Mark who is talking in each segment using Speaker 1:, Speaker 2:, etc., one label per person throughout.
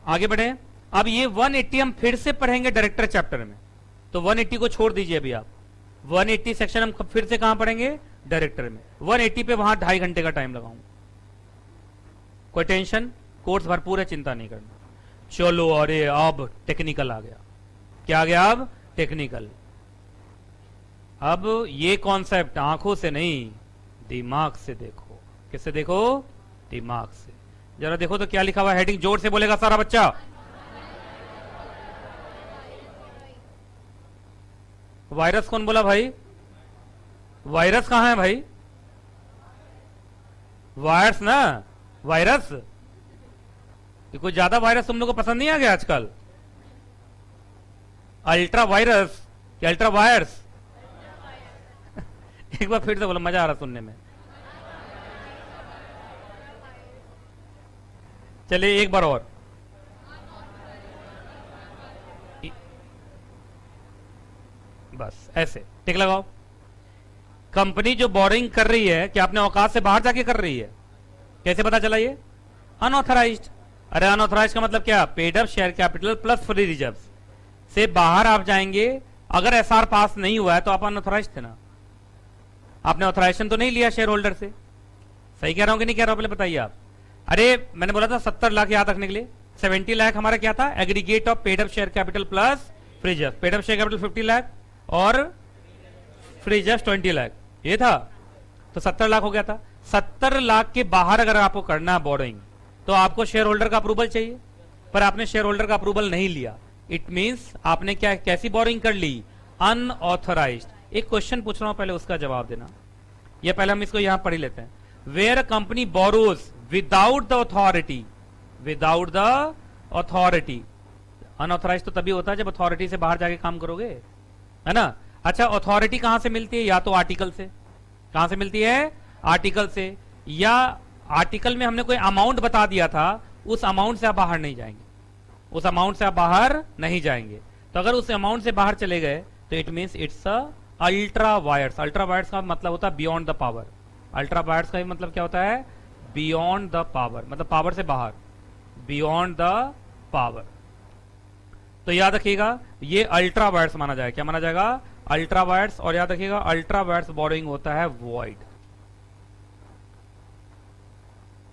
Speaker 1: आगे बढ़े। अब ये 180 हम फिर से पढ़ेंगे डायरेक्टर चैप्टर में, तो 180 को छोड़ दीजिए अभी आप। 180 सेक्शन हम फिर से कहां पढ़ेंगे? डायरेक्टर में। 180 पे वहां 2.5 घंटे का टाइम लगाऊंगा। कोई टेंशन? कोर्स भरपूर है, चिंता नहीं करना। चलो, अरे अब टेक्निकल आ गया। क्या आ गया? अब टेक्निकल। अब ये कॉन्सेप्ट आंखों से नहीं, दिमाग से देखो। किससे देखो? दिमाग से। जरा देखो तो क्या लिखा हुआ है हेडिंग, जोर से बोलेगा सारा बच्चा। वायरस कौन बोला भाई? वायरस कहां है भाई? वायरस ना, वायरस। ये कोई ज्यादा वायरस तुम लोग को पसंद नहीं आ गया आजकल? अल्ट्रा वायरस या अल्ट्रा वायरस? एक बार फिर से बोलो, मजा आ रहा सुनने में। चलिए एक बार और। बस ऐसे टिक लगाओ। कंपनी जो बोरिंग कर रही है, क्या अपने औकात से बाहर जाके कर रही है? कैसे पता चला ये? अनऑथराइज्ड। अरे अनऑथराइज्ड का मतलब क्या? Paid up share capital plus free reserve से बाहर आप जाएंगे। अगर एसआर पास नहीं हुआ है तो आप अनऑथराइज्ड थे ना, आपने ऑथराइजेशन तो नहीं लिया शेयर होल्डर से। सही कह रहा हूं कि नहीं कह रहा हूं? पहले बताइए आप। अरे मैंने बोला था 70 लाख याद रखने के लिए। 70 लाख हमारा क्या था? Aggregate of paid up share capital plus free reserve. Paid up share capital 50 lakh और फ्री रिजर्व 20 लाख, ये था। तो 70 लाख हो गया था। 70 लाख के बाहर अगर आपको करना है बोरोइंग, तो आपको शेयर होल्डर का अप्रूवल चाहिए, पर आपने शेयर होल्डर का अप्रूवल नहीं लिया। इट मींस आपने क्या, कैसी बोरोइंग कर ली? अनऑथराइज्ड। एक क्वेश्चन पूछ रहा हूं, पहले उसका जवाब देना। ये पहले हम इसको यहां पढ़ ही लेते हैं। Where a company borrows without the authority, without the authority. Unauthorised तो तभी होता है जब अथॉरिटी से बाहर जाके काम करोगे, है ना। अच्छा, अथॉरिटी कहां से मिलती है? या तो आर्टिकल से। कहां से मिलती है? आर्टिकल से। या आर्टिकल में हमने कोई अमाउंट बता दिया था, उस अमाउंट से आप बाहर नहीं जाएंगे, उस अमाउंट से आप बाहर नहीं जाएंगे। तो अगर उस अमाउंट से बाहर चले गए तो it means it's a ultra vires. Ultra vires का मतलब होता है beyond the power. Ultra vires का मतलब क्या होता है? बियॉन्ड द पावर, मतलब पावर से बाहर, बियॉन्ड द पावर। तो याद रखिएगा ये अल्ट्रा वायर्स माना जाएगा। क्या माना जाएगा? Ultra vires. और याद रखिएगा अल्ट्रा वायर्स बोरोइंग होता है वॉइड।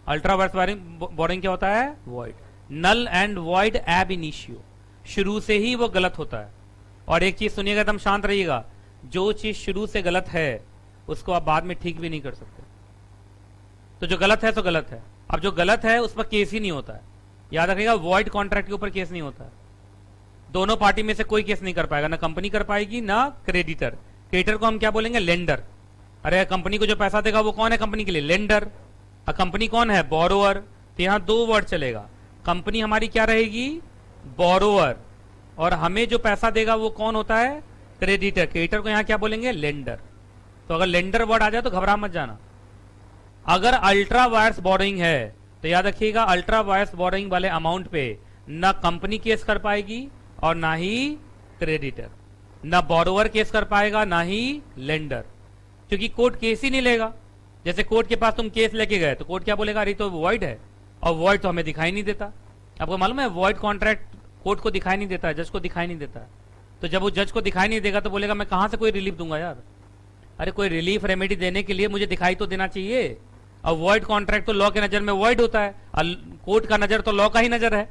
Speaker 1: अल्ट्रा वायर्स बोरोइंग क्या होता है? Void. Null and void ab initio, शुरू से ही वो गलत होता है। और एक चीज सुनिएगा, एकदम शांत रहिएगा, जो चीज शुरू से गलत है उसको आप बाद में ठीक भी नहीं कर सकते। तो जो गलत है तो गलत है। अब जो गलत है उस पर केस ही नहीं होता है। याद रखिएगा वॉइड कॉन्ट्रैक्ट के ऊपर केस नहीं होता है। दोनों पार्टी में से कोई केस नहीं कर पाएगा, ना कंपनी कर पाएगी ना क्रेडिटर। क्रेडिटर को हम क्या बोलेंगे? लेंडर। अरे कंपनी को जो पैसा देगा वो कौन है कंपनी के लिए? लेंडर। और कंपनी कौन है? बोरोअर। तो यहां दो वर्ड चलेगा। कंपनी हमारी क्या रहेगी? बोरोअर। और हमें जो पैसा देगा वो कौन होता है? क्रेडिटर। क्रेडिटर को यहां क्या बोलेंगे? लेंडर। तो अगर लेंडर वर्ड आ जाए तो घबरा मत जाना। अगर अल्ट्रा वायर्स बोरोइंग है तो याद रखिएगा अल्ट्रा वायर्स बोरोइंग वाले अमाउंट पे ना कंपनी केस कर पाएगी और ना ही क्रेडिटर, ना बोरोवर केस कर पाएगा ना ही लेंडर, क्योंकि कोर्ट केस ही नहीं लेगा। जैसे कोर्ट के पास तुम केस लेके गए तो कोर्ट क्या बोलेगा? अरे तो वॉइड है, और वॉइड तो हमें दिखाई नहीं देता। आपको मालूम है वॉइड कॉन्ट्रैक्ट कोर्ट को दिखाई नहीं देता है, जज को दिखाई नहीं देता है। तो जब वो जज को दिखाई नहीं देगा तो बोलेगा मैं कहां से कोई रिलीफ दूंगा यार? अरे कोई रिलीफ रेमेडी देने के लिए मुझे दिखाई तो देना चाहिए। और वॉइड कॉन्ट्रैक्ट तो लॉ के नजर में वॉइड होता है, और कोर्ट का नजर तो लॉ का ही नजर है।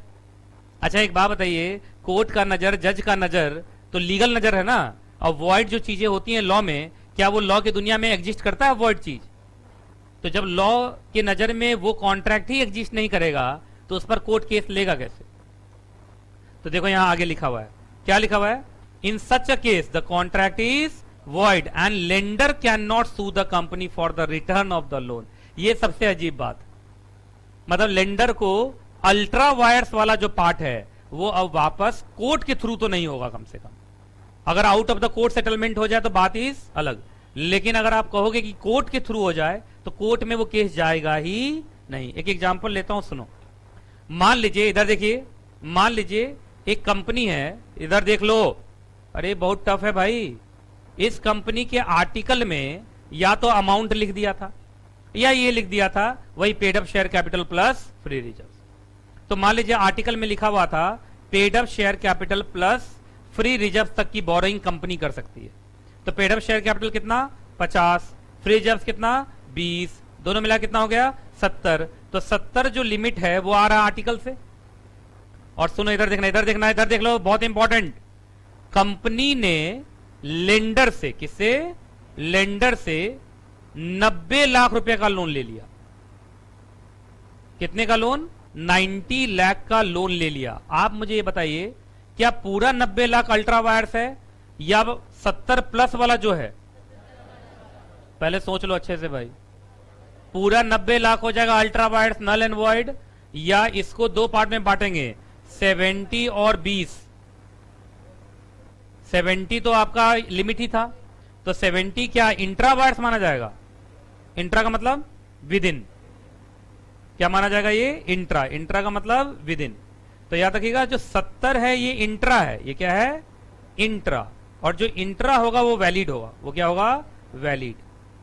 Speaker 1: अच्छा एक बात बताइए, कोर्ट का नजर, जज का नजर तो लीगल नजर है ना। और वॉइड जो चीजें होती हैं लॉ में, क्या वो लॉ की दुनिया में एग्जिस्ट करता है वॉइड चीज? तो जब लॉ के नजर में वो कॉन्ट्रैक्ट ही एग्जिस्ट नहीं करेगा तो उस पर कोर्ट केस लेगा कैसे? तो देखो यहां आगे लिखा हुआ है, क्या लिखा हुआ है? In such a case the contract is void and lender can not sue the company for the return of the loan. ये सबसे अजीब बात, मतलब लेंडर को अल्ट्रा वायर्स वाला जो पार्ट है वो अब वापस कोर्ट के थ्रू तो नहीं होगा कम से कम। अगर out of the court settlement हो जाए तो बात इज अलग, लेकिन अगर आप कहोगे कि कोर्ट के थ्रू हो जाए तो कोर्ट में वो केस जाएगा ही नहीं। एक एग्जांपल लेता हूं, सुनो। मान लीजिए, इधर देखिए, मान लीजिए एक कंपनी है, इधर देख लो। अरे बहुत टफ है भाई। इस कंपनी के आर्टिकल में या तो अमाउंट लिख दिया था या ये लिख दिया था वही paid up share capital plus free reserve. तो मान लीजिए आर्टिकल में लिखा हुआ था paid up share capital plus free reserve तक की बोरोइंग कंपनी कर सकती है। तो पेड अप शेयर कैपिटल कितना 50, फ्री रिजर्व कितना 20, दोनों मिला कितना हो गया 70। तो 70 जो लिमिट है वो आ रहा आर्टिकल से। और सुनो इधर देखना, इधर देखना, इधर देख लो, बहुत इंपॉर्टेंट। कंपनी ने लेंडर से, किससे, लेंडर से 90 लाख रुपए का लोन ले लिया। कितने का लोन, 90 लाख का लोन ले लिया। आप मुझे ये बताइए क्या पूरा 90 लाख अल्ट्रा वायर्स है या 70 प्लस वाला जो है, पहले सोच लो अच्छे से भाई। पूरा 90 लाख हो जाएगा ultra vires null and void, या इसको दो पार्ट में बांटेंगे 70 और 20। 70 तो आपका लिमिट ही था, तो 70 क्या इंट्रा वायर्स माना जाएगा। इंट्रा का मतलब विद इन, क्या माना जाएगा ये इंट्रा, इंट्रा का मतलब विद इन। तो याद रखिएगा जो 70 है ये इंट्रा है, ये क्या है इंट्रा, और जो इंट्रा होगा वो वैलिड होगा, वो क्या होगा वैलिड।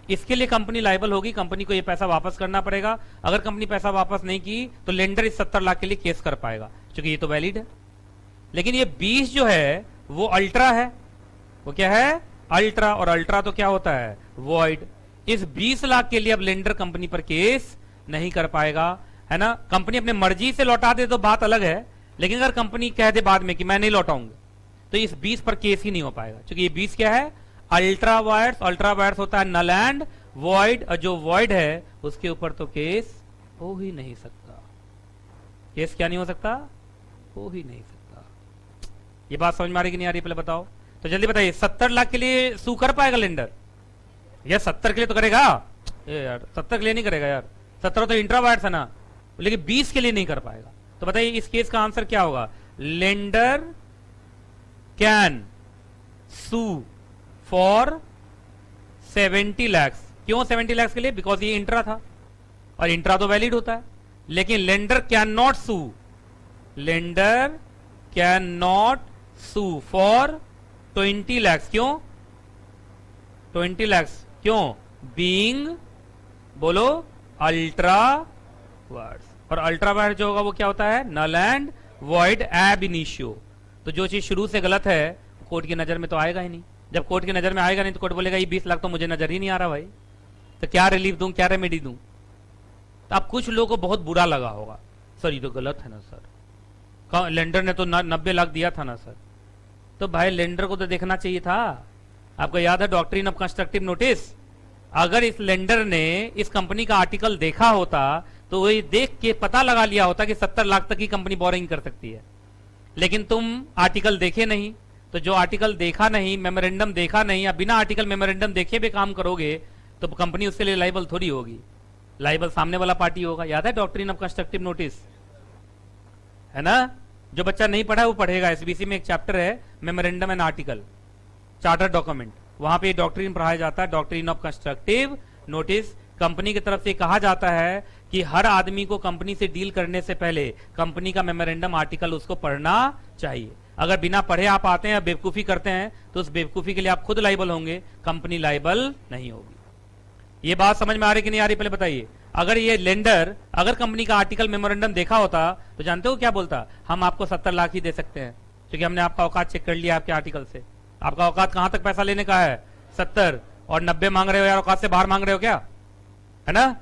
Speaker 1: इसके लिए कंपनी लायबल होगी, कंपनी को ये पैसा वापस करना पड़ेगा। अगर कंपनी पैसा वापस नहीं की तो लेंडर इस 70 लाख के लिए केस कर पाएगा, क्योंकि ये तो वैलिड है। लेकिन ये 20 जो है वो अल्ट्रा है, वो क्या है अल्ट्रा, और अल्ट्रा तो क्या होता है वॉइड। इस 20 लाख के लिए अब लेंडर कंपनी पर केस नहीं कर पाएगा, है ना। कंपनी अपने मर्जी से लौटा दे तो बात अलग है, लेकिन अगर कंपनी कह दे बाद में कि मैं नहीं लौटाऊंगा तो इस 20 पर केस ही नहीं हो पाएगा, क्योंकि ये 20 क्या है अल्ट्रा वायर्स। अल्ट्रा वायर्स होता है नल एंड वॉइड, और जो वॉइड है उसके ऊपर तो केस हो ही नहीं सकता। केस क्या नहीं हो सकता, हो ही नहीं सकता। ये बात समझ में आ रही कि नहीं आ रही पहले बताओ। तो जल्दी बताइए 70 लाख के लिए सू कर पाएगा लेंडर, या 70 के लिए तो करेगा यार, 70 के लिए नहीं करेगा यार, 70 तो इंट्रा वायर्स है ना, लेकिन 20 के लिए नहीं कर पाएगा। तो बताइए इस केस का आंसर क्या होगा, lender can sue for 70 lakhs। क्यों 70 lakhs के लिए, बिकॉज ये इंट्रा था और इंट्रा तो वैलिड होता है। लेकिन lender can not sue, lender can not sue for 20 lakhs। क्यों 20 lakhs, क्यों बीइंग, बोलो अल्ट्रा वायर्स। और अल्ट्रा वायर्स जो होगा वो क्या होता है null and void ab initio. तो जो चीज शुरू से गलत है कोर्ट की नजर में तो आएगा ही नहीं। जब कोर्ट की नजर में आएगा नहीं तो कोर्ट बोलेगा ये 20 लाख तो मुझे नजर ही नहीं आ रहा भाई, तो क्या रिलीफ दूं, क्या रेमेडी दूं। तो अब कुछ लोगों को बहुत बुरा लगा होगा, सर ये तो गलत है ना सर, लेंडर ने तो 90 लाख दिया था ना सर। तो भाई लेंडर को तो देखना चाहिए था। आपको याद है डॉक्ट्रिन ऑफ कंस्ट्रक्टिव नोटिस, अगर इस लेंडर ने इस कंपनी का आर्टिकल देखा होता तो वही देख के पता लगा लिया होता कि 70 लाख तक की कंपनी बोरिंग कर सकती है। लेकिन तुम आर्टिकल देखे नहीं, तो जो आर्टिकल देखा नहीं, मेमोरेंडम देखा नहीं, या बिना आर्टिकल मेमोरेंडम देखे भी काम करोगे तो कंपनी उसके लिए लाइबल थोड़ी होगी, लाइबल सामने वाला पार्टी होगा। याद है डॉक्ट्रिन ऑफ कंस्ट्रक्टिव नोटिस, है ना। जो बच्चा नहीं पढ़ा है वो पढ़ेगा, एसबीसी में एक चैप्टर है memorandum and article, charter document, वहां पे डॉक्ट्रिन पढ़ाया जाता है, doctrine of constructive notice. Company की तरफ से कहा जाता है कि हर आदमी को कंपनी से डील करने से पहले कंपनी का मेमोरेंडम आर्टिकल उसको पढ़ना चाहिए। अगर बिना पढ़े आप आते हैं, बेवकूफी करते हैं, तो उस बेवकूफी के लिए आप खुद लाइबल होंगे, कंपनी लाइबल नहीं होगी। ये बात समझ में आ रही कि नहीं आ रही पहले बताइए। अगर ये लेंडर अगर कंपनी का आर्टिकल मेमोरेंडम देखा होता तो जानते हो क्या बोलता, हम आपको 70 लाख ही दे सकते हैं, क्योंकि हमने आपका औकात चेक कर लिया आपके आर्टिकल से। आपका औकात कहां तक पैसा लेने का है 70, और 90 मांग रहे हो यार, औकात से बाहर मांग रहे हो क्या, है ना।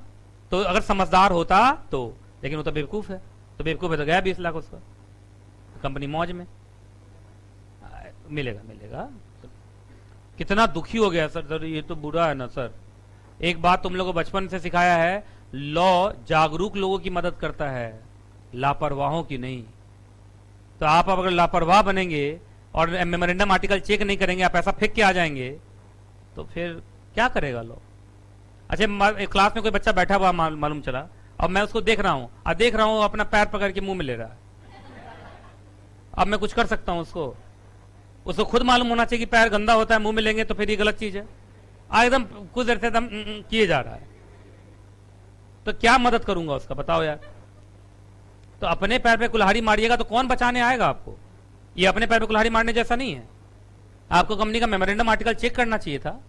Speaker 1: तो अगर समझदार होता तो, लेकिन वो तो बेवकूफ है, तो बेवकूफ है तो गया 20 लाख उसका, कंपनी मौज में। मिलेगा मिलेगा। कितना दुखी हो गया सर, ये तो बुरा है ना सर। एक बात तुम लोगों को बचपन से सिखाया है, लॉ जागरूक लोगों की मदद करता है, लापरवाहों की नहीं। तो आप अगर लापरवाह बनेंगे और मेमोरेंडम आर्टिकल चेक नहीं करेंगे, आप ऐसा फेंक के आ जाएंगे, तो फिर क्या करेगा लॉ। अच्छा क्लास में कोई बच्चा बैठा हुआ मालूम चला, अब मैं उसको देख रहा हूं, और देख रहा हूं अपना पैर पकड़ के मुंह में ले रहा है। अब मैं कुछ कर सकता हूं उसको खुद मालूम होना चाहिए कि पैर गंदा होता है, मुंह में लेंगे तो फिर ये गलत चीज है। एकदम कुछ देर से एकदम किए जा रहा है, तो क्या मदद करूंगा उसका बताओ यार। तो अपने पैर पे कुल्हाड़ी मारिएगा तो कौन बचाने आएगा आपको। ये अपने पैर पे कुल्हाड़ी मारने जैसा नहीं है। आपको कंपनी का मेमोरेंडम आर्टिकल चेक करना चाहिए था,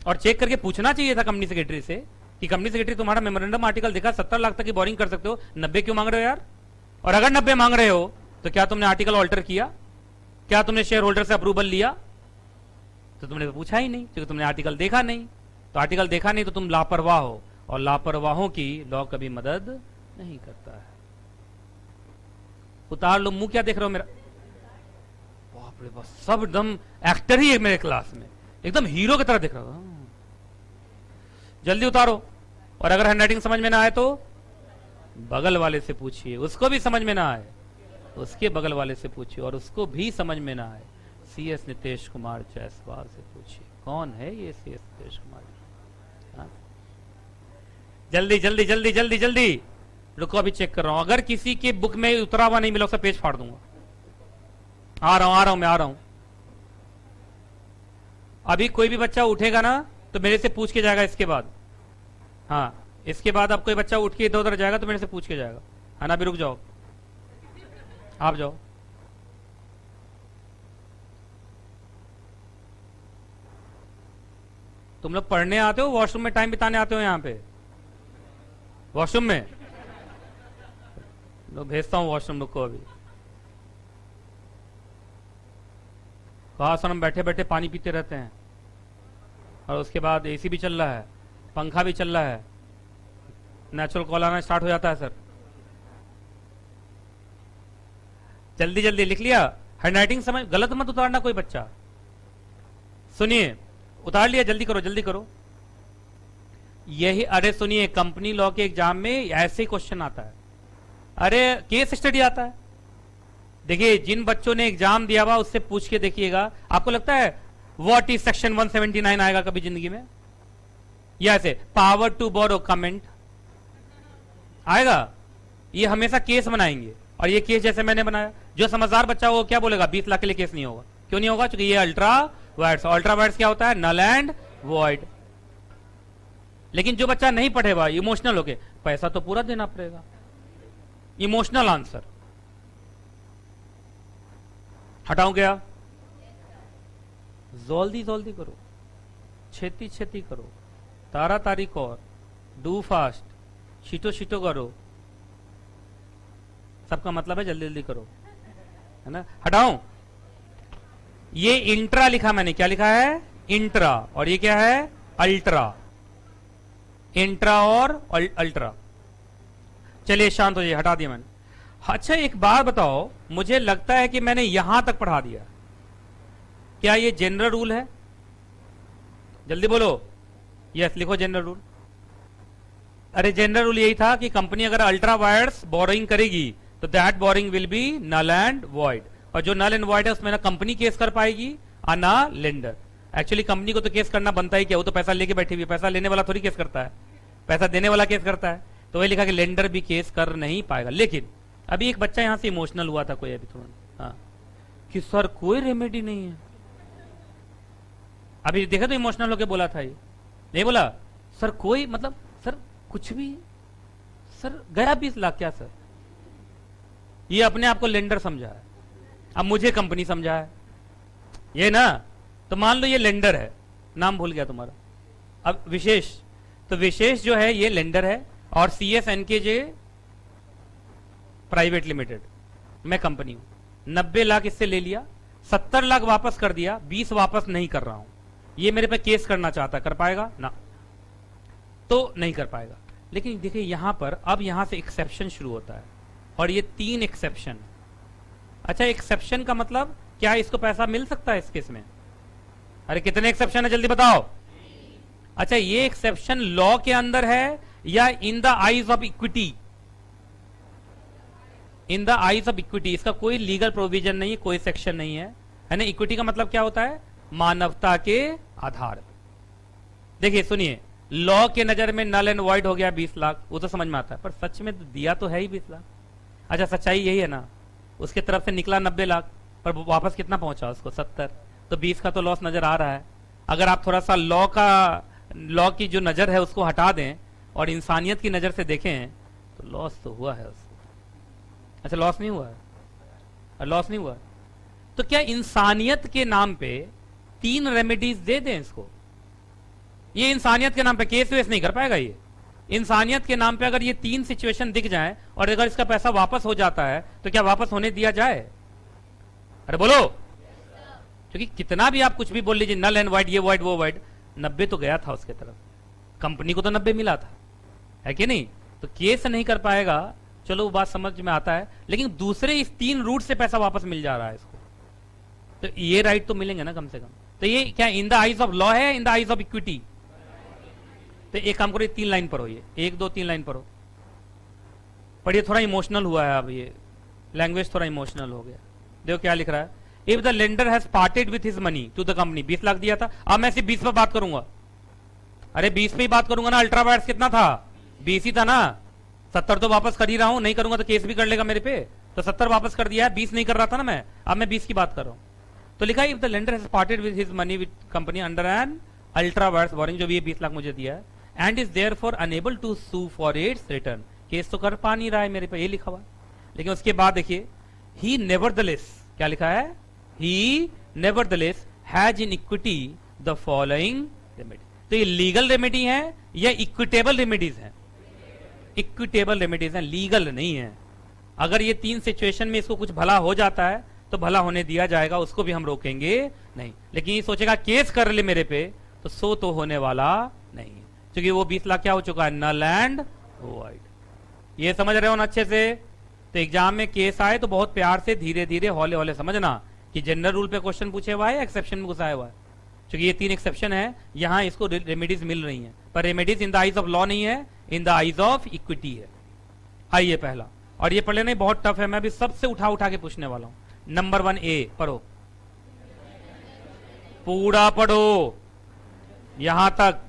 Speaker 1: और चेक करके पूछना चाहिए था कंपनी सेक्रेटरी से कि कंपनी सेक्रेटरी तुम्हारा मेमोरेंडम आर्टिकल देखा, 70 लाख तक की बोरिंग कर सकते हो, 90 क्यों मांग रहे हो यार। और अगर 90 मांग रहे हो तो क्या तुमने आर्टिकल ऑल्टर किया? क्या तुमने शेयर होल्डर से अप्रूवल लिया? तो तुमने तो पूछा ही नहीं, क्योंकि तुमने आर्टिकल देखा नहीं। तो आर्टिकल देखा नहीं तो तुम लापरवाह हो, और लापरवाहों की लॉ कभी मदद नहीं करता है। उतार लो मुंह, क्या देख रहे हो मेरा? बाप रे बाप, सब एकदम एक्टर ही है मेरे क्लास में, एकदम हीरो की तरह दिख रहा हो। जल्दी उतारो। और अगर हैंडराइटिंग समझ में ना आए तो बगल वाले से पूछिए, उसको भी समझ में ना आए उसके बगल वाले से पूछिए, और उसको भी समझ में ना आए CS नीतीश कुमार जायसवाल से पूछिए। कौन है ये CS नीतीश कुमार? जल्दी जल्दी जल्दी जल्दी जल्दी, रुको अभी चेक कर रहा हूं। अगर किसी के बुक में उतरा हुआ नहीं मिला उसका पेज फाड़ दूंगा। आ रहा हूं मैं आ रहा हूं। अभी कोई भी बच्चा उठेगा ना तो मेरे से पूछ के जाएगा इसके बाद। हाँ, इसके बाद अब कोई बच्चा उठ के इधर उधर जाएगा तो मेरे से पूछ के जाएगा। है ना? अभी रुक जाओ, आप जाओ। तुम लोग पढ़ने आते हो, वॉशरूम में टाइम बिताने आते हो? यहां पे वॉशरूम में लो, भेजता हूं वॉशरूम, रुको अभी। कहा सर हम बैठे बैठे पानी पीते रहते हैं, और उसके बाद AC भी चल रहा है, पंखा भी चल रहा है, नेचुरल कॉल आना स्टार्ट हो जाता है। सर जल्दी जल्दी लिख लिया? हैंडराइटिंग समझ, गलत मत उतारना कोई बच्चा। सुनिए, उतार लिया? जल्दी करो जल्दी करो। यही, अरे सुनिए, कंपनी लॉ के एग्जाम में ऐसे ही क्वेश्चन आता है। अरे केस स्टडी आता है। देखिए, जिन बच्चों ने एग्जाम दिया हुआ उससे पूछ के देखिएगा। आपको लगता है व्हाट इज सेक्शन 179 आएगा कभी जिंदगी में? या ऐसे पावर टू बोरो कमेंट आएगा? ये हमेशा केस बनाएंगे, और ये केस जैसे मैंने बनाया। जो समझदार बच्चा वो क्या बोलेगा? 20 लाख के लिए केस नहीं होगा। क्यों नहीं होगा? क्योंकि ये अल्ट्रा वायर्स। अल्ट्रा वायर्स क्या होता है? Null and void. लेकिन जो बच्चा नहीं पढ़ेगा, इमोशनल होके, पैसा तो पूरा देना पड़ेगा। इमोशनल आंसर हटाऊं क्या? जल्दी जल्दी करो, छेती छेती करो, तारा तारी कर, डू फास्ट, शीटो शीटो करो। सबका मतलब है जल्दी जल्दी करो, है ना? हटाऊं? ये इंट्रा लिखा मैंने, क्या लिखा है? इंट्रा। और ये क्या है? अल्ट्रा। इंट्रा और अल्ट्रा। चलिए शांत हो जाइए, हटा दिया मैंने। अच्छा एक बात बताओ, मुझे लगता है कि मैंने यहां तक पढ़ा दिया। क्या ये जनरल रूल है? जल्दी बोलो। यस, लिखो जनरल रूल। अरे जनरल रूल यही था कि कंपनी अगर अल्ट्रा वायर्स बोरिंग करेगी तो that borrowing will be null and void. और जो नल एंड वॉइड है उसमें ना कंपनी केस कर पाएगी और ना लेंडर। एक्चुअली कंपनी को तो केस करना बनता ही क्या, वो तो पैसा लेके बैठी हुई, पैसा लेने वाला थोड़ी केस करता है, पैसा देने वाला केस करता है। तो वही लिखा कि लेंडर भी केस कर नहीं पाएगा। लेकिन अभी एक बच्चा यहां से इमोशनल हुआ था कोई अभी थोड़ा, हाँ, कि सर कोई रेमेडी नहीं है। अभी देखा तो इमोशनल होके बोला था, ये नहीं बोला सर कोई, मतलब सर कुछ भी, सर गया 20 लाख क्या सर? ये अपने आप को लेंडर समझा है, अब मुझे कंपनी समझा है ये ना। तो मान लो ये लेंडर है, नाम भूल गया तुम्हारा, अब विशेष, तो विशेष जो है ये लेंडर है, और CSNKJ प्राइवेट लिमिटेड, मैं कंपनी हूं। 90 लाख इससे ले लिया, 70 लाख वापस कर दिया, 20 वापस नहीं कर रहा हूं। ये मेरे पे केस करना चाहता, कर पाएगा ना? तो नहीं कर पाएगा। लेकिन देखिए यहां पर, अब यहां से एक्सेप्शन शुरू होता है, और ये 3 एक्सेप्शन। अच्छा, एक्सेप्शन का मतलब क्या? इसको पैसा मिल सकता है इस केस में? अरे कितने एक्सेप्शन है जल्दी बताओ। अच्छा, ये एक्सेप्शन लॉ के अंदर है या in the eyes of equity? In the eyes of equity. इसका कोई लीगल प्रोविजन नहीं है, कोई सेक्शन नहीं है, है ना? इक्विटी का मतलब क्या होता है? मानवता के आधार। देखिए सुनिए, लॉ के नजर में नल एंड वॉइड हो गया 20 लाख, वो तो समझ में आता है, पर सच में तो दिया तो है ही 20 लाख। अच्छा, सच्चाई यही है ना, उसके तरफ से निकला 90 लाख, पर वापस कितना पहुंचा उसको? 70। तो 20 का तो लॉस नजर आ रहा है। अगर आप थोड़ा सा लॉ की जो नजर है उसको हटा दें और इंसानियत की नजर से देखें तो लॉस तो हुआ है उसको। अच्छा, लॉस नहीं हुआ है? लॉस नहीं हुआ। तो क्या इंसानियत के नाम पे 3 रेमेडीज दे दें इसको? ये इंसानियत के नाम पे केस वेस नहीं कर पाएगा, ये इंसानियत के नाम पे अगर ये 3 सिचुएशन दिख जाए और अगर इसका पैसा वापस हो जाता है तो क्या वापस होने दिया जाए? अरे बोलो। क्योंकि कितना भी आप कुछ भी बोल लीजिए, नल एंड वाइड, ये वाइड वो वाइड, 90 तो गया था उसके तरफ, कंपनी को तो 90 मिला था, है कि नहीं? तो केस नहीं कर पाएगा, चलो वो बात समझ में आता है, लेकिन दूसरे इस 3 रूट से पैसा वापस मिल जा रहा है इसको, तो ये राइट तो मिलेंगे ना कम से कम। तो ये क्या in the eyes of law है, in the eyes of equity? तो एक काम करो, 3 लाइन पढ़ो, ये 1 2 3 लाइन पढ़ो, पढ़िए। थोड़ा इमोशनल हुआ है, अब ये लैंग्वेज थोड़ा इमोशनल हो गया। देखो क्या लिख रहा है, if the lender has parted with his money to the company, 20 lakh दिया था, अब मैं सिर्फ 20 पर बात करूंगा। अरे 20 पे ही बात करूंगा ना, अल्ट्रा वायर्स कितना था? 20 ही था ना, 70 तो वापस कर ही रहा हूं, नहीं करूंगा तो केस भी कर लेगा मेरे पे, तो 70 वापस कर दिया है, 20 नहीं कर रहा था ना मैं, अब मैं 20 की बात कर रहा हूं। तो लिखा है if the lender has parted with his money with company under an ultra vires borrowing, जो भी ये 20 लाख मुझे दिया है, and is therefore unable to sue for its return, case तो कर पा नहीं रहा है मेरे पे, ये लिखा हुआ। लेकिन उसके बाद देखिए, ही नेवरदलेस, क्या लिखा है? He nevertheless has in equity the following remedy. तो ये लीगल रेमेडी है या इक्विटेबल रेमेडीज है? इक्विटेबल रेमेडीज है, लीगल नहीं है। अगर ये 3 सिचुएशन में इसको कुछ भला हो जाता है तो भला होने दिया जाएगा, उसको भी हम रोकेंगे नहीं। लेकिन ये सोचेगा केस कर ले मेरे पे, तो सो तो होने वाला नहीं, क्योंकि वो 20 लाख क्या हो चुका है? Null and void. ये समझ रहे हो ना अच्छे से? तो एग्जाम में केस आए तो बहुत प्यार से धीरे धीरे हौले हौले समझना कि जनरल रूल पे क्वेश्चन पूछे हुआ है या एक्सेप्शन में घुसाया हुआ है, क्योंकि ये 3 एक्सेप्शन है, यहां इसको रेमेडीज मिल रही हैं, पर remedies in the eyes of law नहीं है, in the eyes of equity है। आइए पहला, और ये पढ़ लेना, बहुत टफ है, मैं भी सबसे उठा उठा के पूछने वाला हूं। नंबर 1 ए पढ़ो, पूरा पढ़ो यहां तक।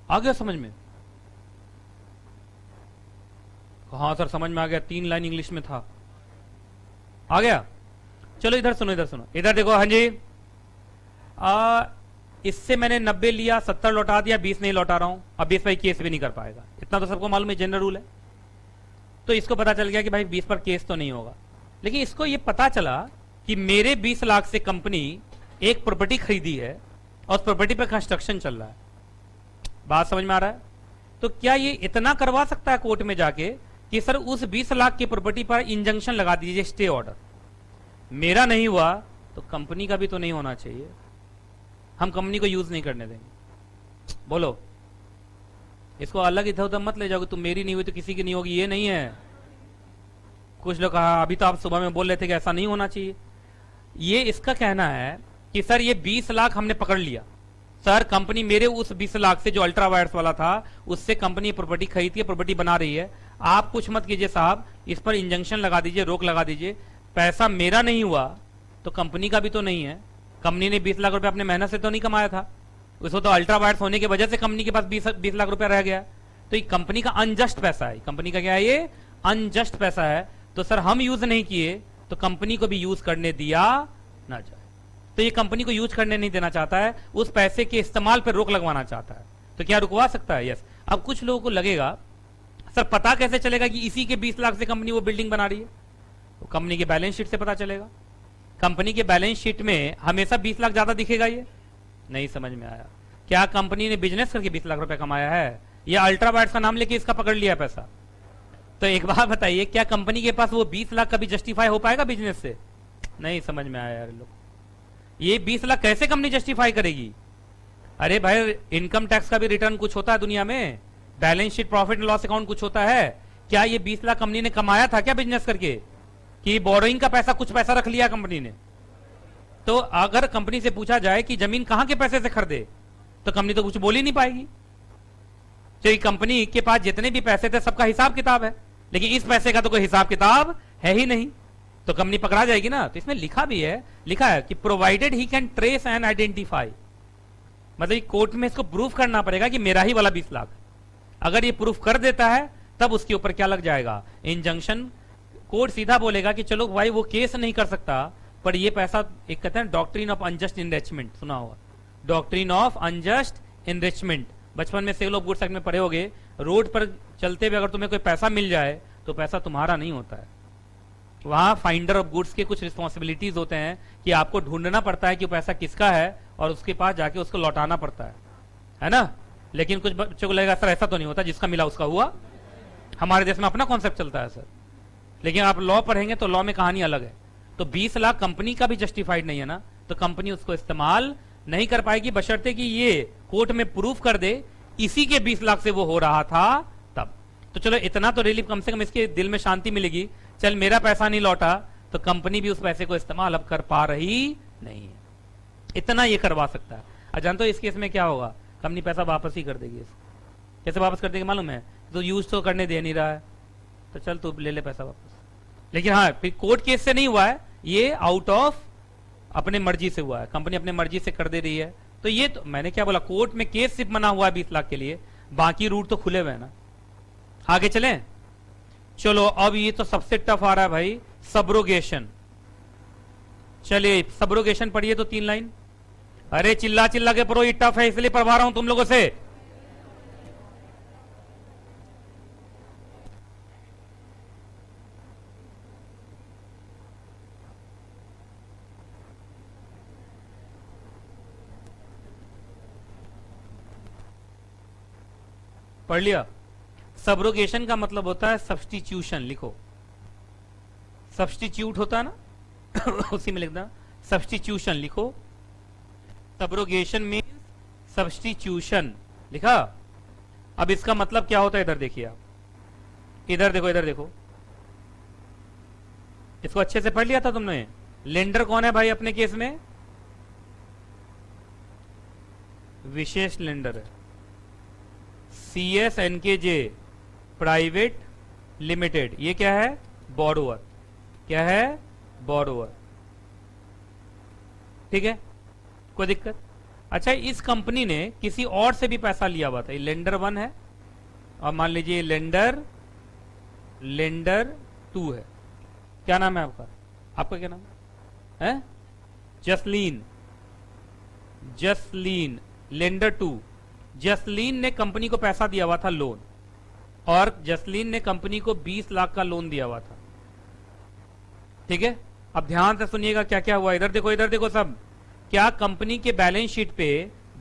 Speaker 1: आ गया समझ में? हाँ सर समझ में आ गया, 3 लाइन इंग्लिश में था, आ गया। चलो इधर सुनो, इधर सुनो, इधर देखो। हाँ जी, इससे मैंने 90 लिया, 70 लौटा दिया, 20 नहीं लौटा रहा हूं, अब 20 पर केस भी नहीं कर पाएगा, इतना तो सबको मालूम है, जनरल रूल है। तो इसको पता चल गया कि भाई 20 पर केस तो नहीं होगा, लेकिन इसको ये पता चला कि मेरे 20 लाख से कंपनी एक प्रॉपर्टी खरीदी है और उस प्रॉपर्टी पर कंस्ट्रक्शन चल रहा है, बात समझ में आ रहा है? तो क्या ये इतना करवा सकता है कोर्ट में जाके कि सर उस 20 लाख की प्रॉपर्टी पर इंजंक्शन लगा दीजिए, स्टे ऑर्डर, मेरा नहीं हुआ तो कंपनी का भी तो नहीं होना चाहिए, हम कंपनी को यूज नहीं करने देंगे। बोलो, इसको अलग इधर उधर मत ले जाओगे, तुम मेरी नहीं हुई तो किसी की नहीं होगी, ये नहीं है। कुछ लोग कहा, अभी तो आप सुबह में बोल रहे थे कि ऐसा नहीं होना चाहिए। ये इसका कहना है कि सर ये 20 लाख हमने पकड़ लिया, सर कंपनी मेरे उस 20 लाख से जो अल्ट्रा वायर्स वाला था उससे कंपनी प्रॉपर्टी खरीदी है, प्रॉपर्टी बना रही है, आप कुछ मत कीजिए साहब, इस पर इंजंक्शन लगा दीजिए, रोक लगा दीजिए, पैसा मेरा नहीं हुआ तो कंपनी का भी तो नहीं है, कंपनी ने 20 लाख रुपए अपने मेहनत से तो नहीं कमाया था, उसको तो अल्ट्रा वायर्स होने की वजह से कंपनी के पास 20 लाख रुपए रह गया, तो ये कंपनी का अनजस्ट पैसा है, कंपनी का क्या है? ये अनजस्ट पैसा है, तो सर हम यूज नहीं किए तो कंपनी को भी यूज करने दिया ना जाए। तो ये कंपनी को यूज करने नहीं देना चाहता है, उस पैसे के इस्तेमाल पर रोक लगवाना चाहता है, तो क्या रुकवा सकता है? यस। अब कुछ लोगों को लगेगा सर पता कैसे चलेगा कि इसी के 20 लाख से कंपनी वो बिल्डिंग बना रही है? तो कंपनी के बैलेंस शीट से पता चलेगा। कंपनी के बैलेंस शीट में हमेशा 20 लाख ज्यादा दिखेगा, ये नहीं समझ में आया। क्या कंपनी ने बिजनेस करके 20 लाख रुपए कमाया है या अल्ट्रा वायर्स का नाम लेके इसका पकड़ लिया पैसा? तो एक बात बताइए, क्या कंपनी के पास वो 20 लाख कभी जस्टिफाई हो पाएगा बिजनेस से? नहीं समझ में आया यार लोग, ये 20 लाख कैसे कंपनी जस्टिफाई करेगी? अरे भाई इनकम टैक्स का भी रिटर्न कुछ होता है दुनिया में, balance sheet profit and loss account कुछ होता है, क्या ये 20 लाख कंपनी ने कमाया था क्या बिजनेस करके, कि बोरोइंग का पैसा कुछ पैसा रख लिया कंपनी ने? तो अगर कंपनी से पूछा जाए कि जमीन कहां के पैसे से खरीदे तो कंपनी तो कुछ बोल ही नहीं पाएगी, क्योंकि कंपनी के पास जितने भी पैसे थे सबका हिसाब किताब है, लेकिन इस पैसे का तो कोई हिसाब किताब है ही नहीं, तो कंपनी पकड़ा जाएगी ना। तो इसमें लिखा भी है, लिखा है कि provided he can trace and identify, मतलब कोर्ट में इसको प्रूफ करना पड़ेगा कि मेरा ही वाला 20 लाख, अगर ये प्रूफ कर देता है तब उसके ऊपर क्या लग जाएगा? इंजंक्शन। कोर्ट सीधा बोलेगा कि चलो भाई वो केस नहीं कर सकता, पर ये पैसा, एक कहते हैं डॉक्ट्रिन ऑफ अनजस्ट इनरिचमेंट, सुना होगा डॉक्ट्रिन ऑफ अनजस्ट इनरिचमेंट, बचपन में सिविल ऑफ गुड्स एक्ट में पढ़े होगे, रोड पर चलते हुए अगर तुम्हें कोई पैसा मिल जाए तो पैसा तुम्हारा नहीं होता है। वहां फाइंडर ऑफ गुड्स के कुछ रिस्पॉन्सिबिलिटीज होते हैं कि आपको ढूंढना पड़ता है कि वो पैसा किसका है और उसके पास जाके उसको लौटाना पड़ता है ना। लेकिन कुछ बच्चों को लगेगा सर ऐसा तो नहीं होता, जिसका मिला उसका हुआ। हमारे देश में अपना कॉन्सेप्ट चलता है सर, लेकिन आप लॉ पढ़ेंगे तो लॉ में कहानी अलग है। तो 20 लाख कंपनी का भी जस्टिफाइड नहीं है ना, तो कंपनी उसको इस्तेमाल नहीं कर पाएगी बशर्ते कि ये कोर्ट में प्रूफ कर दे इसी के 20 लाख से वो हो रहा था तब। तो चलो इतना तो रिलीफ, कम से कम इसके दिल में शांति मिलेगी, चल मेरा पैसा नहीं लौटा तो कंपनी भी उस पैसे को इस्तेमाल अब कर पा रही नहीं है। इतना ये करवा सकता है। और जानते हो इस केस में क्या होगा, कंपनी पैसा वापस ही कर देगी। कैसे वापस कर देगी मालूम है, तो यूज तो करने दे नहीं रहा है, तो चल तू ले ले पैसा वापस। लेकिन हाँ फिर कोर्ट केस से नहीं हुआ है, ये आउट ऑफ अपने मर्जी से हुआ है, कंपनी अपने मर्जी से कर दे रही है। तो ये तो मैंने क्या बोला, कोर्ट में केस सिर्फ बना हुआ है 20 लाख के लिए, बाकी रूट तो खुले हुए हैं ना। आगे चलें, चलो अब ये तो सबसे टफ आ रहा है भाई, सब्रोगेशन। चलिए सब्रोगेशन पढ़िए तो 3 लाइन। अरे चिल्ला चिल्ला के पढ़ो, ये टफ है इसलिए पढ़वा रहा हूं तुम लोगों से। पढ़ लिया। सब्रोगेशन का मतलब होता है सब्स्टिट्यूशन, लिखो सब्स्टिट्यूट होता है ना उसी में लिखना सब्स्टिट्यूशन, लिखो सब्रोगेशन मीन्स सब्स्टिट्यूशन, लिखा। अब इसका मतलब क्या होता है इधर देखिए आप, इधर देखो इधर देखो, इसको अच्छे से पढ़ लिया था तुमने। लेंडर कौन है भाई अपने केस में, विशेष लेंडर है, CSNKJ प्राइवेट लिमिटेड। ये क्या है, बोरोवर। क्या है, बोरोवर, ठीक है, कोई दिक्कत। अच्छा इस कंपनी ने किसी और से भी पैसा लिया हुआ था, ये लेंडर 1 है और मान लीजिए लेंडर 2 है। क्या नाम है आपका, आपका क्या नाम है, जसलीन। जसलीन लेंडर 2, जसलीन ने कंपनी को पैसा दिया हुआ था लोन, और जसलीन ने कंपनी को 20 लाख का लोन दिया हुआ था, ठीक है। अब ध्यान से सुनिएगा क्या क्या हुआ, इधर देखो सब। क्या कंपनी के बैलेंस शीट पे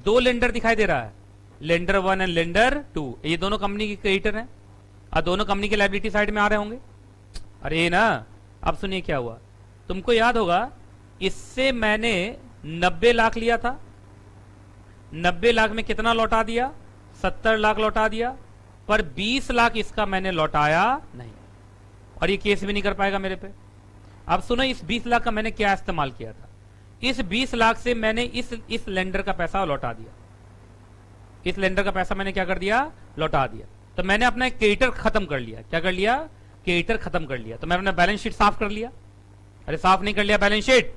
Speaker 1: 2 लेंडर दिखाई दे रहा है, लेंडर 1 एंड लेंडर 2, ये दोनों कंपनी के क्रेडिटर हैं और दोनों कंपनी के लायबिलिटी साइड में आ रहे होंगे। अरे ना, अब सुनिए क्या हुआ, तुमको याद होगा इससे मैंने 90 लाख लिया था, 90 लाख में कितना लौटा दिया, 70 लाख लौटा दिया, पर 20 लाख इसका मैंने लौटाया नहीं, और ये केस भी नहीं कर पाएगा मेरे पे। अब सुनो इस 20 लाख का मैंने क्या इस्तेमाल किया था, इस 20 लाख से मैंने इस लेंडर का पैसा लौटा दिया, इस लेंडर का पैसा मैंने क्या कर दिया, लौटा दिया। तो मैंने अपना क्रेडिटर खत्म कर लिया, क्या कर लिया, क्रेडिटर खत्म कर लिया। तो मैंने अपना बैलेंस शीट साफ कर लिया। अरे साफ नहीं कर लिया बैलेंस शीट,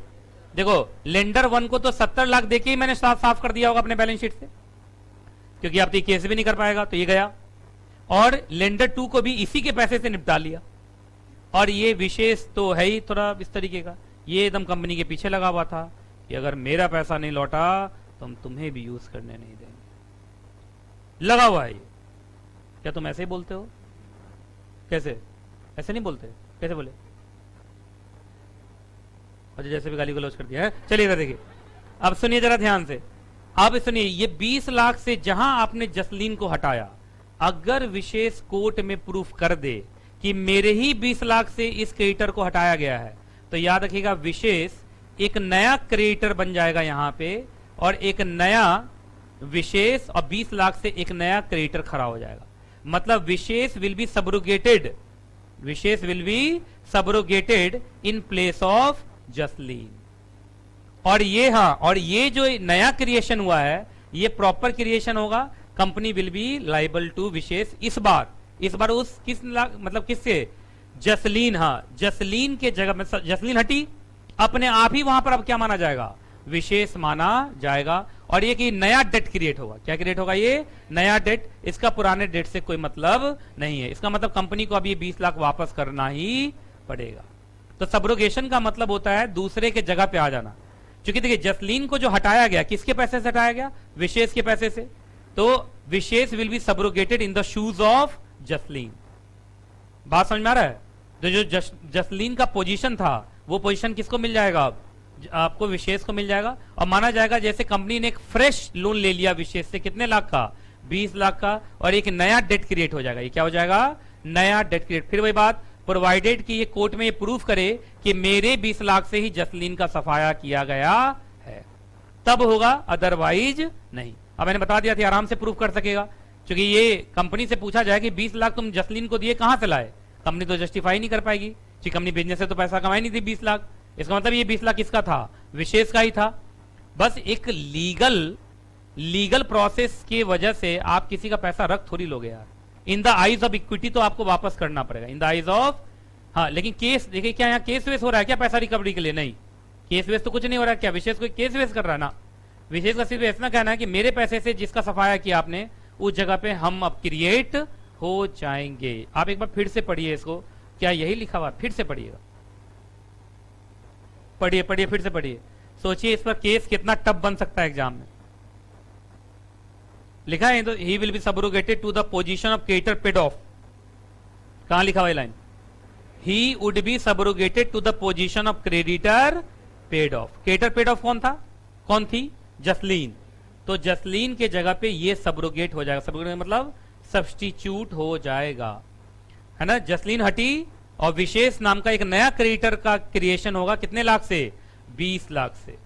Speaker 1: देखो लेंडर 1 को तो 70 लाख देके ही मैंने साफ कर दिया होगा अपने बैलेंस शीट से, क्योंकि अब तो केस भी नहीं कर पाएगा, तो ये गया। और लेंडर 2 को भी इसी के पैसे से निपटा लिया। और ये विशेष तो है ही थोड़ा इस तरीके का, ये एकदम कंपनी के पीछे लगा हुआ था कि अगर मेरा पैसा नहीं लौटा तो हम तुम्हें भी यूज करने नहीं देंगे, लगा हुआ है ये। क्या तुम ऐसे ही बोलते हो, कैसे ऐसे नहीं बोलते, कैसे बोले, अच्छा जैसे भी गाली गलौज कर दिया है। चलिए इधर देखिए, अब सुनिए जरा ध्यान से, अब सुनिए ये 20 लाख से जहां आपने जसलीन को हटाया, अगर विशेष कोर्ट में प्रूफ कर दे कि मेरे ही 20 लाख से इस क्रेडिटर को हटाया गया है, तो याद रखिएगा विशेष एक नया क्रेडिटर बन जाएगा यहां पे, और एक नया विशेष और 20 लाख से एक नया क्रेडिटर खड़ा हो जाएगा। मतलब Vishesh will be subrogated, Vishesh will be subrogated in place of Jasleen. और ये हाँ, और ये जो नया क्रिएशन हुआ है ये प्रॉपर क्रिएशन होगा, company will be liable to Vishesh. इस बार उस किस मतलब किससे, जसलीन। हाँ जसलीन के जगह में जसलीन हटी, अपने आप ही वहां पर अब क्या माना जाएगा, विशेष माना जाएगा। और ये कि नया डेट क्रिएट होगा, क्या क्रिएट होगा, ये नया डेट, इसका पुराने डेट से कोई मतलब नहीं है। इसका मतलब कंपनी को अब ये 20 लाख वापस करना ही पड़ेगा। तो सबरोगेशन का मतलब होता है दूसरे के जगह पे आ जाना। क्योंकि देखिए जसलीन को जो हटाया गया, किसके पैसे से हटाया गया, विशेष के पैसे से, तो Vishesh will be subrogated in the shoes of Jasleen. बात समझ में आ रहा है? तो जो जसलीन का पोजीशन था वो पोजीशन किसको मिल जाएगा अब? आपको विशेष को मिल जाएगा। और माना जाएगा जैसे कंपनी ने एक फ्रेश लोन ले लिया विशेष से, कितने लाख का? 20 लाख का, और एक नया डेट क्रिएट हो जाएगा। ये क्या हो जाएगा? नया डेट क्रिएट। फिर वही बात, प्रोवाइडेड कि ये कोर्ट में ये प्रूफ करे कि मेरे 20 लाख से ही जसलीन का सफाया किया गया है, तब होगा, अदरवाइज नहीं। अब मैंने बता दिया था आराम से प्रूफ कर सकेगा, क्योंकि ये कंपनी से पूछा जाए कि 20 लाख तुम जसलीन को दिए, कहां से लाए? कंपनी तो जस्टिफाई नहीं कर पाएगी कि कंपनी बिजनेस से तो पैसा कमाई नहीं थी 20 लाख। इसका मतलब ये 20 लाख किसका था? विशेष का ही था। बस एक लीगल प्रोसेस की वजह से आप किसी का पैसा रख थोड़ी लोगे यार। इन द आइज ऑफ इक्विटी तो आपको वापस करना पड़ेगा, इन द आइज ऑफ। हाँ, लेकिन केस देखिए, क्या यहाँ केस वेस हो रहा है क्या पैसा रिकवरी के लिए? नहीं, केस वेस तो कुछ नहीं हो रहा है। क्या विशेष कोई केस वेस कर रहा है? ना, विशेष का सिर्फ इतना कहना है कि मेरे पैसे से जिसका सफाया किया आपने, उस जगह पे हम अब क्रिएट हो जाएंगे। आप एक बार फिर से पढ़िए इसको, क्या यही लिखा हुआ? फिर से पढ़िएगा, पढ़िए फिर से पढ़िए, सोचिए इस पर केस कितना टफ बन सकता है एग्जाम में। लिखा है तो, he will be subrogated to the position of creditor paid off. कहां लिखा हुआ line? He would be subrogated to the position of creditor paid off. Creditor paid off कौन था? कौन थी? जसलीन। तो जसलीन के जगह पे ये सबरोगेट हो जाएगा। सबरोगेट मतलब सब्स्टिट्यूट हो जाएगा, है ना। जसलीन हटी और विशेष नाम का एक नया क्रेडिटर का क्रिएशन होगा। कितने लाख से? 20 लाख से।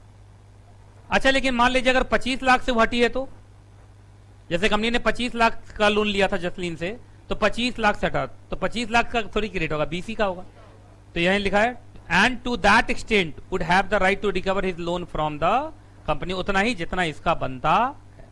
Speaker 1: अच्छा, लेकिन मान लीजिए अगर 25 लाख से वो हटी है तो, जैसे कंपनी ने 25 लाख का लोन लिया था जसलीन से, तो 25 लाख से हटा, तो 25 लाख का थोड़ी क्रेडिट होगा, 20 ही का होगा। तो यहीं लिखा है, and to that extent would have the right to recover his loan from the company, उतना ही जितना इसका बनता है।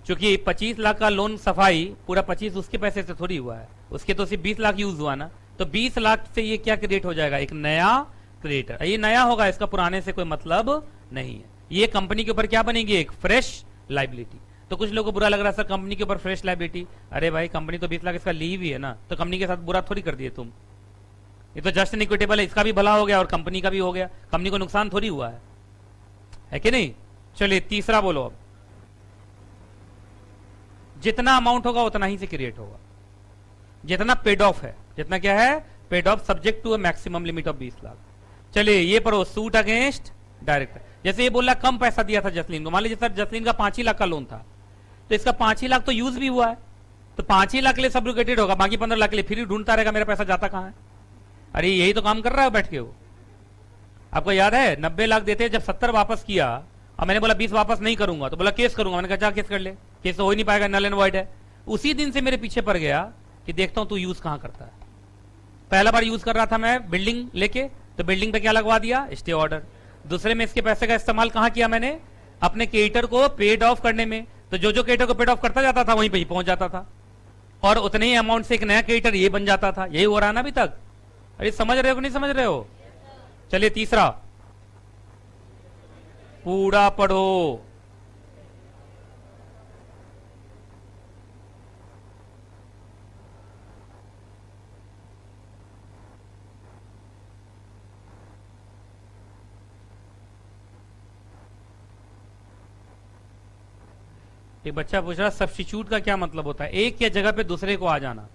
Speaker 1: क्योंकि 25 लाख का लोन सफाई पूरा 25 उसके पैसे से थोड़ी हुआ है, उसके तो सिर्फ 20 लाख यूज हुआ ना। तो 20 लाख से ये क्या क्रिएट हो जाएगा? एक नया क्रिएटर। ये नया होगा, इसका पुराने से कोई मतलब नहीं है। ये कंपनी के ऊपर क्या बनेगी? एक फ्रेश लाइबिलिटी। तो कुछ लोगों को बुरा लग रहा है सर कंपनी के ऊपर फ्रेश लाइबिलिटी। अरे भाई, कंपनी तो 20 लाख इसका ली हुई है ना, तो कंपनी के साथ बुरा थोड़ी कर दिए तुम। ये तो जस्ट एंड इक्विटेबल है, इसका भी भला हो गया और कंपनी का भी हो गया, कंपनी को नुकसान थोड़ी हुआ है कि नहीं? चलिए तीसरा बोलो अब। जितना अमाउंट होगा उतना ही से क्रिएट होगा, जितना पेड ऑफ है। जितना क्या है? Paid off, subject to a maximum limit of 20 lakh. चलिए ये पढ़ो, सूट अगेंस्ट डायरेक्टर। जैसे ये बोल रहा कम पैसा दिया था जसलीन को, मान लीजिए सर जसलीन का 5 ही लाख का लोन था, तो इसका 5 ही लाख तो यूज भी हुआ है, तो 5 ही लाख के लिए सबरोगेटेड होगा, बाकी 15 लाख के लिए फिर ढूंढता रहेगा मेरा पैसा जाता कहां है। अरे यही तो काम कर रहा है बैठ के वो। आपको याद है 90 लाख देते जब 70 वापस किया, और मैंने बोला 20 वापस नहीं करूंगा, तो बोला केस करूंगा। मैंने कहा जा केस कर ले, केस तो हो ही नहीं पाएगा, नल एंड वॉइड है। उसी दिन से मेरे पीछे पड़ गया कि देखता हूं तू यूज कहां करता है। पहला बार यूज कर रहा था मैं बिल्डिंग लेके, तो बिल्डिंग पे क्या लगवा दिया? Stay order. दूसरे में इसके पैसे का इस्तेमाल कहां किया मैंने? अपने क्रेडिटर को पेड ऑफ करने में। तो जो जो क्रेडिटर को पेड ऑफ करता जाता था वहीं पे ही पहुंच जाता था, और उतने ही अमाउंट से एक नया क्रेडिटर ये बन जाता था। यही हो रहा है ना अभी तक। अरे समझ रहे हो कि नहीं समझ रहे हो? चलिए तीसरा, पूरा पढ़ो। एक बच्चा पूछ रहा सब्स्टिट्यूट का क्या मतलब होता है? एक के जगह पे दूसरे को आ जाना,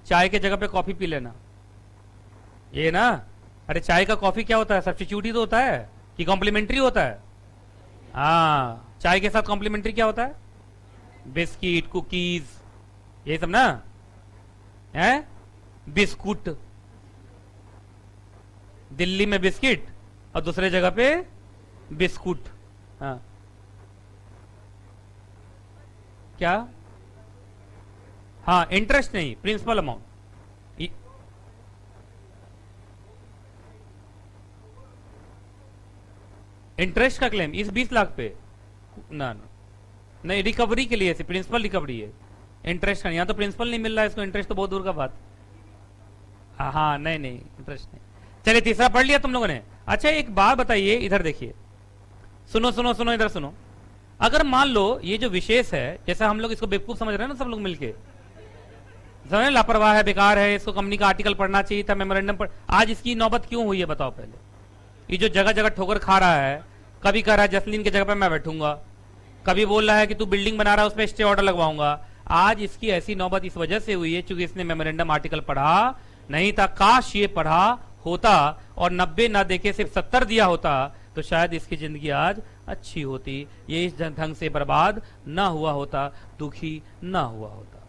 Speaker 1: चाय के जगह पे कॉफी पी लेना, ये ना। अरे चाय का कॉफी क्या होता है? सब्स्टिट्यूट ही तो होता है कि कॉम्प्लीमेंट्री होता है? हाँ, चाय के साथ कॉम्प्लीमेंट्री क्या होता है? बिस्किट, कुकीज, ये सब ना है। बिस्कुट, दिल्ली में बिस्किट और दूसरे जगह पे बिस्कुट। हाँ, क्या? हाँ, इंटरेस्ट नहीं, प्रिंसिपल अमाउंट। इंटरेस्ट का क्लेम इस 20 लाख पे ना, नहीं, रिकवरी के लिए, प्रिंसिपल रिकवरी है, इंटरेस्ट का नहीं। यहाँ तो प्रिंसिपल नहीं मिल रहा है इसको, इंटरेस्ट तो बहुत दूर का बात। हाँ, नहीं नहीं, इंटरेस्ट नहीं। चलिए तीसरा पढ़ लिया तुम लोगों ने। अच्छा एक बात बताइए, इधर देखिए, सुनो सुनो सुनो, इधर सुनो। अगर मान लो ये जो विशेष है, जैसे हम लोग इसको बेवकूफ समझ रहे हैं ना सब लोग मिलके, समझ, लापरवाह है, बेकार है, इसको कंपनी का आर्टिकल पढ़ना चाहिए था, मेमोरेंडम पढ़। आज इसकी नौबत क्यों हुई है बताओ पहले? ये जो जगह जगह ठोकर खा रहा है, कभी कह रहा है जसलीन की जगह पे मैं बैठूंगा, कभी बोल रहा है कि तू बिल्डिंग बना रहा है उस पर स्टे ऑर्डर लगवाऊंगा, आज इसकी ऐसी नौबत इस वजह से हुई है क्योंकि इसने मेमोरेंडम आर्टिकल पढ़ा नहीं था। काश ये पढ़ा होता और 90 ना देके सिर्फ 70 दिया होता तो शायद इसकी जिंदगी आज अच्छी होती, ये इस ढंग से बर्बाद ना हुआ होता, दुखी ना हुआ होता।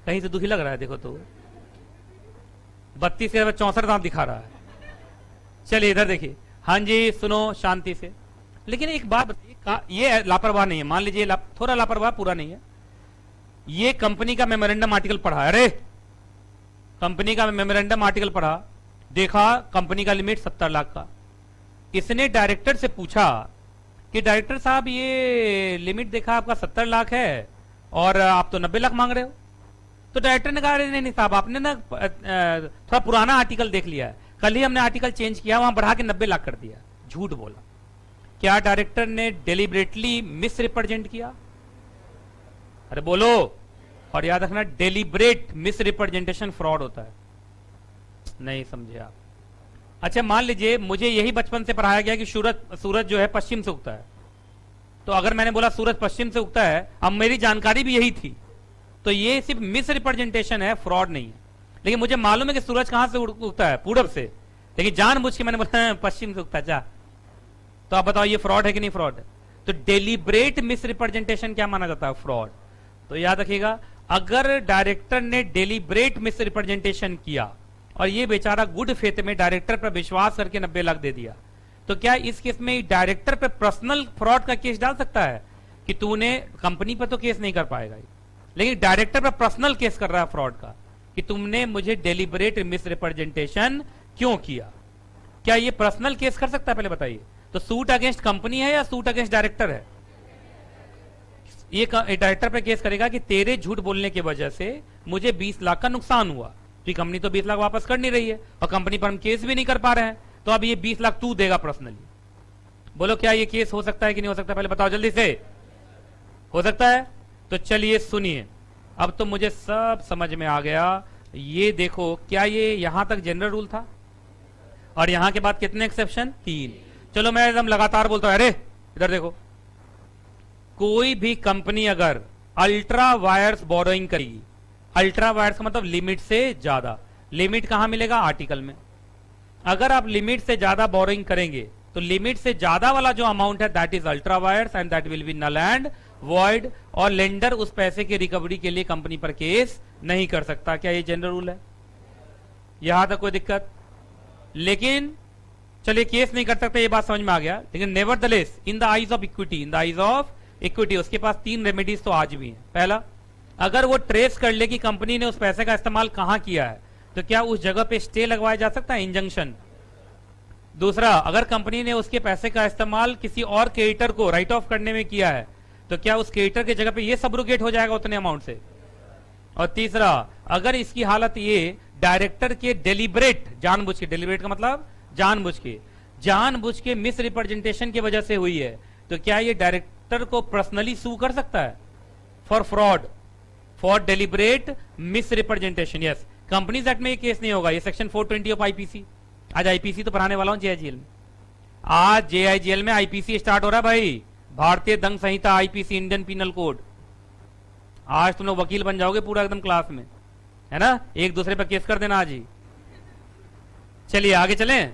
Speaker 1: कहीं से दुखी लग रहा है, देखो तो 32 के 64 दांत दिखा रहा है। चलिए इधर देखिए, हाँ जी सुनो शांति से। लेकिन एक बात बताइए, ये लापरवाह नहीं है, मान लीजिए थोड़ा लापरवाह पूरा नहीं है, ये कंपनी का मेमोरेंडम आर्टिकल पढ़ा, अरे कंपनी का मेमोरेंडम आर्टिकल पढ़ा, देखा कंपनी का लिमिट 70 लाख का। इसने डायरेक्टर से पूछा कि डायरेक्टर साहब ये लिमिट देखा आपका 70 लाख है और आप तो 90 लाख मांग रहे हो। तो डायरेक्टर ने कहा नहीं नहीं साहब, आपने ना थोड़ा पुराना आर्टिकल देख लिया है, कल ही हमने आर्टिकल चेंज किया, वहां बढ़ा के 90 लाख कर दिया। झूठ बोला। क्या डायरेक्टर ने डेलिबरेटली मिस रिप्रेजेंट किया? अरे बोलो। और याद रखना, डेलिब्रेट मिस रिप्रेजेंटेशन फ्रॉड होता है। नहीं समझे आप? अच्छा मान लीजिए मुझे यही बचपन से पढ़ाया गया कि सूरज जो है पश्चिम से उगता है, तो अगर मैंने बोला सूरज पश्चिम से उगता है, अब मेरी जानकारी भी यही थी, तो ये सिर्फ मिस रिप्रेजेंटेशन है, फ्रॉड नहीं है। लेकिन मुझे मालूम है कि सूरज कहां से उगता है, पूरब से, लेकिन जानबूझ के मैंने बोला पश्चिम से उगता है। जा तो आप बताओ ये फ्रॉड है कि नहीं फ्रॉड है? तो डेलिब्रेट मिस रिप्रेजेंटेशन क्या माना जाता है? फ्रॉड। तो याद रखिएगा, अगर डायरेक्टर ने डेलिब्रेट मिस रिप्रेजेंटेशन किया और ये बेचारा गुड फेथ में डायरेक्टर पर विश्वास करके 90 लाख दे दिया, तो क्या इस केस में डायरेक्टर पे पर्सनल फ्रॉड का केस डाल सकता है? कि तूने, कंपनी पर तो केस नहीं कर पाएगा, लेकिन डायरेक्टर पर पर्सनल केस कर रहा है फ्रॉड का कि तुमने मुझे डेलिब्रेट मिस रिप्रेजेंटेशन क्यों किया। क्या ये पर्सनल केस कर सकता है? पहले बताइए। तो सूट अगेंस्ट कंपनी है या सूट अगेंस्ट डायरेक्टर है? ये डायरेक्टर पे केस करेगा कि तेरे झूठ बोलने की वजह से मुझे 20 लाख का नुकसान हुआ, तो कंपनी तो 20 लाख वापस कर नहीं रही है और कंपनी पर हम केस भी नहीं कर पा रहे हैं, तो अब ये 20 लाख तू देगा पर्सनली। बोलो क्या ये केस हो सकता है कि नहीं हो सकता? पहले बताओ जल्दी से। हो सकता है? तो चलिए सुनिए, अब तो मुझे सब समझ में आ गया। ये देखो, क्या ये यहां तक जनरल रूल था और यहां के बाद कितने एक्सेप्शन? 3। चलो मैं एकदम लगातार बोलता हूं। अरे इधर देखो, कोई भी कंपनी अगर अल्ट्रा वायर्स बोरोइंग करेगी, अल्ट्रा वायर्स का मतलब लिमिट से ज्यादा, लिमिट कहां मिलेगा? आर्टिकल में। अगर आप लिमिट से ज्यादा बोरोइंग करेंगे तो लिमिट से ज्यादा वाला जो अमाउंट है that is ultra vires and that will be null and void, और लेंडर उस पैसे की रिकवरी के लिए कंपनी पर केस नहीं कर सकता। क्या ये जनरल रूल है? यहां तक कोई दिक्कत? लेकिन चलिए केस नहीं कर सकते, ये बात समझ में आ गया। लेकिन nevertheless in the eyes of equity, in the eyes of equity उसके पास 3 रेमेडीज तो आज भी हैं। पहला, अगर वो ट्रेस कर ले कि कंपनी ने उस पैसे का इस्तेमाल कहां किया है, तो क्या उस जगह पे स्टे लगवाया जा सकता है, इंजंक्शन। दूसरा, अगर कंपनी ने उसके पैसे का इस्तेमाल किसी और क्रेडिटर को राइट ऑफ करने में किया है, तो क्या उस क्रेडिटर की जगह पे ये सबरोगेट हो जाएगा उतने अमाउंट से। और तीसरा, अगर इसकी हालत ये डायरेक्टर के डेलिब्रेट, जानबूझ के, डेलिब्रेट का मतलब जानबूझ के मिस रिप्रेजेंटेशन की वजह से हुई है, तो क्या ये डायरेक्टर को पर्सनली सू कर सकता है for fraud, for deliberate miss representation? Yes. Companies act में ये केस नहीं होगा, ये सेक्शन 420 ऑफ आईपीसी। आज आईपीसी तो पढ़ाने वाला हूं जेआईजीएल में। आज जेआईजीएल में आईपीसी स्टार्ट हो रहा है भाई, भारतीय दंड संहिता, आईपीसी, इंडियन पीनल कोड। आज तुम लोग वकील बन जाओगे पूरा एकदम क्लास में, है ना? एक दूसरे पर केस कर देना आज ही। चलिए आगे चलें।